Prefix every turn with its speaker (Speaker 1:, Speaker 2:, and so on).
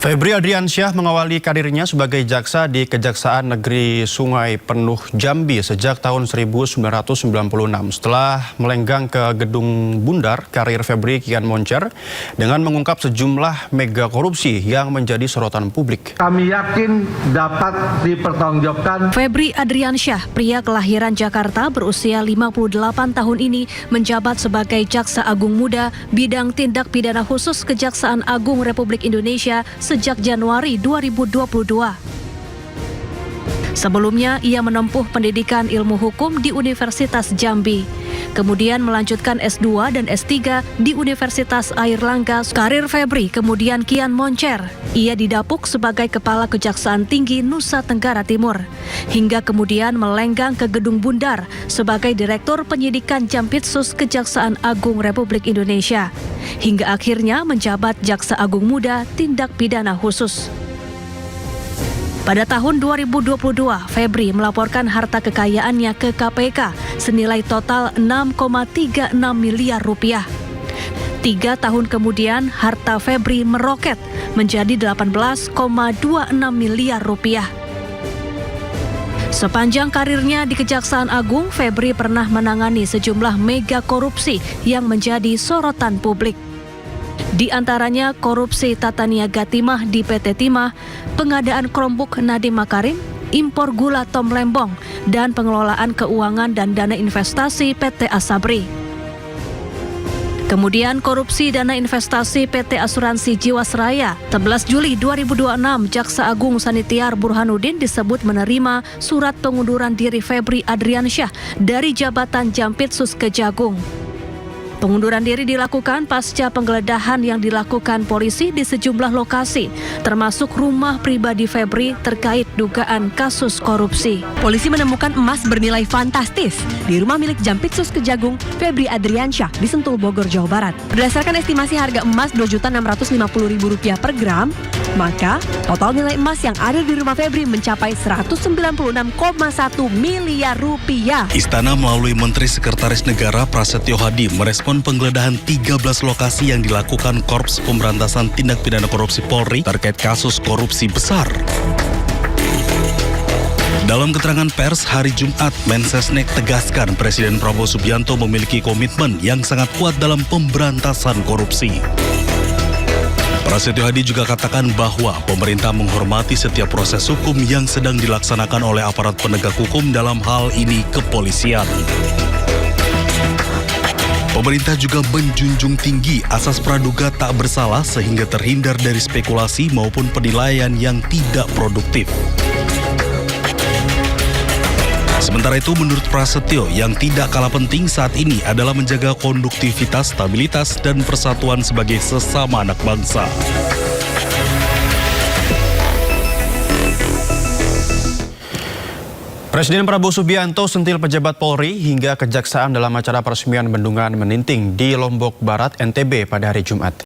Speaker 1: Febri Adriansyah mengawali karirnya sebagai jaksa di Kejaksaan Negeri Sungai Penuh Jambi sejak tahun 1996. Setelah melenggang ke Gedung Bundar, karir Febri kian moncer dengan mengungkap sejumlah mega korupsi yang menjadi sorotan publik.
Speaker 2: Kami yakin dapat dipertanggungjawabkan.
Speaker 3: Febri Adriansyah, pria kelahiran Jakarta berusia 58 tahun ini, menjabat sebagai Jaksa Agung Muda bidang tindak pidana khusus Kejaksaan Agung Republik Indonesia sejak Januari 2022. Sebelumnya, ia menempuh pendidikan ilmu hukum di Universitas Jambi. Kemudian melanjutkan S2 dan S3 di Universitas Airlangga. Karir Febri kemudian kian moncer. Ia didapuk sebagai Kepala Kejaksaan Tinggi Nusa Tenggara Timur. Hingga kemudian melenggang ke Gedung Bundar sebagai Direktur Penyidikan Jampitsus Kejaksaan Agung Republik Indonesia. Hingga akhirnya menjabat Jaksa Agung Muda Tindak Pidana Khusus. Pada tahun 2022, Febri melaporkan harta kekayaannya ke KPK senilai total 6,36 miliar rupiah. 3 tahun kemudian, harta Febri meroket menjadi 18,26 miliar rupiah. Sepanjang karirnya di Kejaksaan Agung, Febri pernah menangani sejumlah mega korupsi yang menjadi sorotan publik. Di antaranya korupsi tata niaga timah di PT Timah, pengadaan Chromebook Nadiem Makarim, impor gula Tom Lembong, dan pengelolaan keuangan dan dana investasi PT Asabri. Kemudian korupsi dana investasi PT Asuransi Jiwasraya. 11 Juli 2026, Jaksa Agung Sanitiar Burhanuddin disebut menerima surat pengunduran diri Febri Adriansyah dari jabatan Jampitsus Kejagung. Pengunduran diri dilakukan pasca penggeledahan yang dilakukan polisi di sejumlah lokasi, termasuk rumah pribadi Febri terkait dugaan kasus korupsi.
Speaker 4: Polisi menemukan emas bernilai fantastis di rumah milik Jampitsus Kejagung Febri Adriansyah di Sentul, Bogor, Jawa Barat. Berdasarkan estimasi harga emas Rp2.650.000 per gram, maka total nilai emas yang ada di rumah Febri mencapai Rp196,1 miliar.
Speaker 5: Istana melalui Menteri Sekretaris Negara Prasetyo Hadi merespon penggeledahan 13 lokasi yang dilakukan Korps Pemberantasan Tindak Pidana Korupsi Polri terkait kasus korupsi besar. Dalam keterangan pers hari Jumat, Mensesnek tegaskan Presiden Prabowo Subianto memiliki komitmen yang sangat kuat dalam pemberantasan korupsi. Prasetyo Hadi juga katakan bahwa pemerintah menghormati setiap proses hukum yang sedang dilaksanakan oleh aparat penegak hukum, dalam hal ini kepolisian. Pemerintah juga menjunjung tinggi asas praduga tak bersalah sehingga terhindar dari spekulasi maupun penilaian yang tidak produktif. Sementara itu, menurut Prasetyo, yang tidak kalah penting saat ini adalah menjaga konduktivitas, stabilitas, dan persatuan sebagai sesama anak bangsa.
Speaker 1: Presiden Prabowo Subianto sentil pejabat Polri hingga Kejaksaan dalam acara peresmian bendungan Meninting di Lombok Barat, NTB pada hari Jumat.